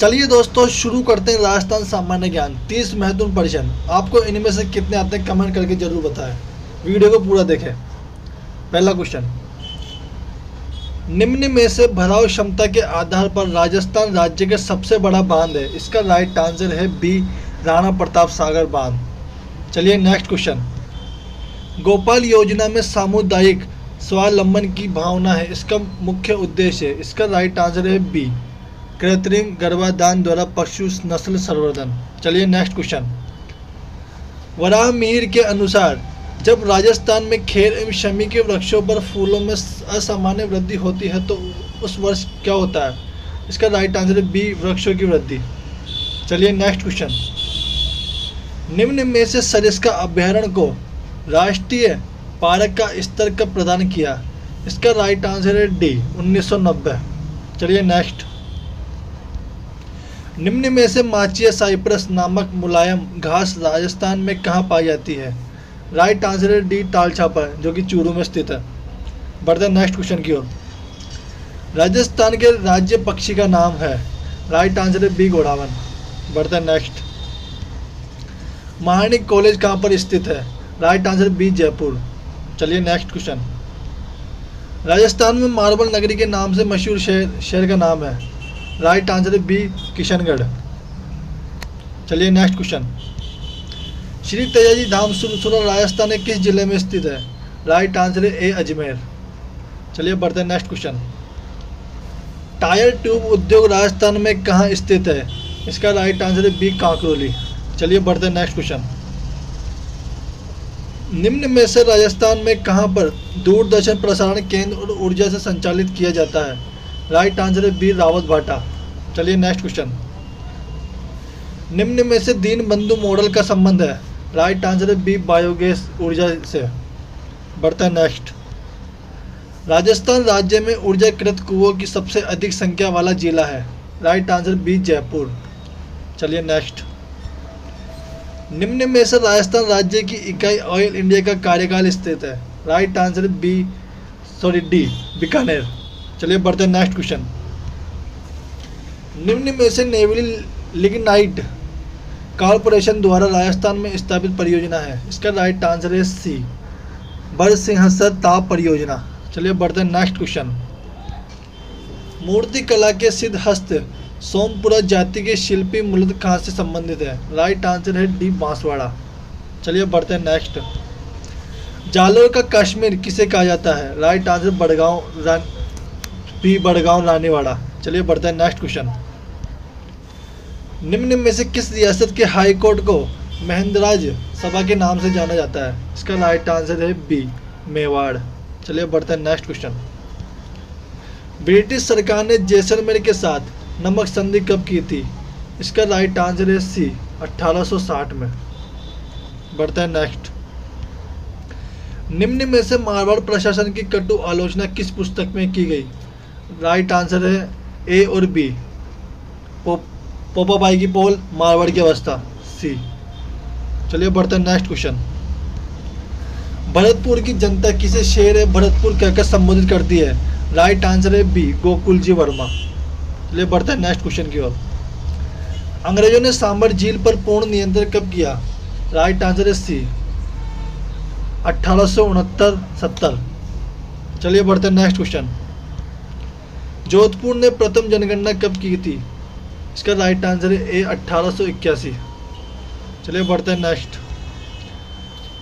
चलिए दोस्तों शुरू करते हैं राजस्थान सामान्य ज्ञान 30 महत्वपूर्ण प्रश्न। आपको इनमें से कितने आते हैं कमेंट करके जरूर बताएं। वीडियो को पूरा देखें। पहला क्वेश्चन, निम्न में से भराव क्षमता के आधार पर राजस्थान राज्य का सबसे बड़ा बांध है। इसका राइट आंसर है बी, राणा प्रताप सागर बांध। चलिए नेक्स्ट क्वेश्चन, गोपाल योजना में सामुदायिक स्वावलंबन की भावना है। इसका मुख्य उद्देश्य है। इसका राइट आंसर है बी, कृत्रिम गर्भाधान द्वारा पशु नस्ल संवर्धन। चलिए नेक्स्ट क्वेश्चन, वराह मिहिर के अनुसार जब राजस्थान में खेर एवं शमी के वृक्षों पर फूलों में असामान्य वृद्धि होती है तो उस वर्ष क्या होता है। इसका राइट आंसर है बी, वृक्षों की वृद्धि। चलिए नेक्स्ट क्वेश्चन, निम्न में से सरिस्का अभयारण्य को राष्ट्रीय पार्क का स्तर कब प्रदान किया। इसका राइट आंसर है डी, 1990। चलिए नेक्स्ट, निम्न में से माचिया साइप्रस नामक मुलायम घास राजस्थान में कहाँ पाई जाती है। राइट आंसर है डी, ताल छापर, जो कि चूरू में स्थित है। बढ़ते नेक्स्ट क्वेश्चन की ओर, राजस्थान के राज्य पक्षी का नाम है। राइट आंसर है बी, घोड़ावन। बढ़ते नेक्स्ट, महारानी कॉलेज कहाँ पर स्थित है। Right answer B, Jaipur. चलिए नेक्स्ट क्वेश्चन, राजस्थान में मार्बल नगरी के नाम से मशहूर शहर का नाम है। राइट आंसर है बी, किशनगढ़। चलिए नेक्स्ट क्वेश्चन, श्री तेजाजी धाम सुरसुरा राजस्थान के किस जिले में स्थित है। राइट आंसर है ए, अजमेर। चलिए बढ़ते हैं नेक्स्ट क्वेश्चन, टायर ट्यूब उद्योग राजस्थान में कहाँ स्थित है। इसका राइट आंसर है बी, कांकरोली। चलिए बढ़ते हैं नेक्स्ट क्वेश्चन, निम्न में से राजस्थान में कहाँ पर दूरदर्शन प्रसारण केंद्र और ऊर्जा से संचालित किया जाता है। राइट आंसर है बी, रावत भाटा। चलिए नेक्स्ट क्वेश्चन, निम्न में से दीन बंधु मॉडल का संबंध है। राइट आंसर है बी, बायोगैस ऊर्जा से। बढ़ता है नेक्स्ट, राजस्थान राज्य में ऊर्जाकृत कुओं की सबसे अधिक संख्या वाला जिला है। Right answer B, Jaipur. चलिए नेक्स्ट, निम्न में से राजस्थान राज्य की इकाई ऑयल इंडिया का कार्यकाल स्थित है। Right answer B, D, Bikaner. चलिए बढ़ते हैं नेक्स्ट क्वेश्चन, निम्न में से नेवली लिग्नाइट कॉर्पोरेशन द्वारा राजस्थान में स्थापित परियोजना है। इसका राइट आंसर है सी, बरसिंहसर ताप परियोजना। चलिए बढ़ते हैं नेक्स्ट क्वेश्चन, मूर्ति कला के सिद्धहस्त सोमपुरा जाति के शिल्पी मूलतः कहाँ से संबंधित है। राइट आंसर है डी, बांसवाड़ा। चलिए बढ़ते हैं नेक्स्ट, जालोर का कश्मीर किसे कहा जाता है। Right answer Badgaon Raniwara. चलिए बढ़ते हैं नेक्स्ट क्वेश्चन, निम्न में से किस रियासत के हाई कोर्ट को महेंद्रराज सभा के नाम से जाना जाता है। इसका राइट आंसर है बी, मेवाड़। चलिए बढ़ते हैं नेक्स्ट क्वेश्चन, ब्रिटिश सरकार ने जैसलमेर के साथ नमक संधि कब की थी। इसका राइट आंसर है सी, 1860 में। बढ़ते हैं नेक्स्ट, निम्न में से मारवाड़ प्रशासन की कटु आलोचना किस पुस्तक में की गई। राइट आंसर है ए और बी, पोपाबाई की पोल, मारवाड़ की अवस्था, सी। चलिए बढ़ते हैं नेक्स्ट क्वेश्चन, भरतपुर की जनता किसे शेर भरतपुर कहकर संबोधित करती है। राइट आंसर है बी, गोकुल जी वर्मा। चलिए बढ़ते हैं नेक्स्ट क्वेश्चन की ओर, अंग्रेजों ने सांबर झील पर पूर्ण नियंत्रण कब किया। राइट आंसर है सी, 1869-70। चलिए बढ़ते हैं नेक्स्ट क्वेश्चन, जोधपुर ने प्रथम जनगणना कब की थी। इसका राइट आंसर है ए, 1881। चलिए बढ़ते हैं नेक्स्ट,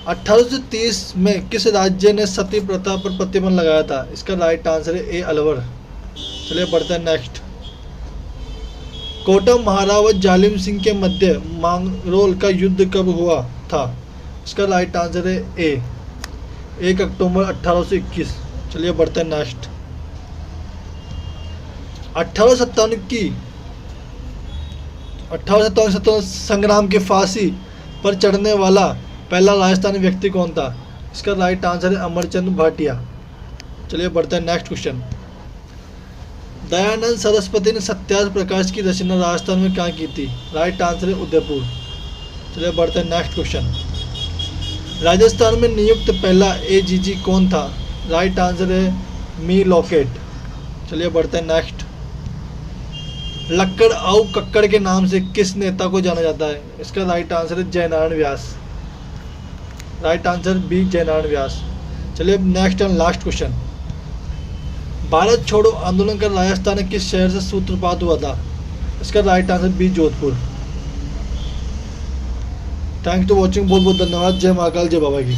1830 में किस राज्य ने सती प्रथा पर प्रतिबंध लगाया था। इसका राइट आंसर है ए, अलवर। चलिए बढ़ते हैं नेक्स्ट, कोटा महाराव व जालिम सिंह के मध्य मांगरोल का युद्ध कब हुआ था। इसका राइट आंसर है ए, 1 अक्टूबर 1821। चलिए बढ़ते हैं नेक्स्ट, 1857 संग्राम के फांसी पर चढ़ने वाला पहला राजस्थानी व्यक्ति कौन था। इसका राइट आंसर है अमरचंद भाटिया। चलिए बढ़ते हैं नेक्स्ट क्वेश्चन, दयानंद सरस्वती ने सत्याग्रह प्रकाश की रचना राजस्थान में कहाँ की थी। राइट आंसर है उदयपुर। चलिए बढ़ते हैं नेक्स्ट क्वेश्चन, राजस्थान में नियुक्त पहला एजीजी कौन था। राइट आंसर है मी लॉकेट। चलिए बढ़ते हैं नेक्स्ट, लक्कड़ आउ कक्कड़ के नाम से किस नेता को जाना जाता है? इसका राइट आंसर है जयनारायण व्यास। राइट आंसर बी जयनारायण व्यास। चलिए next and last question. Bharat छोड़ो आंदोलन का राजस्थान के किस शहर से सूत्रपात हुआ था? इसका right answer B Jodhpur. Thanks to watching. बहुत बहुत धन्यवाद। जय महाकाल, जय बाबा की।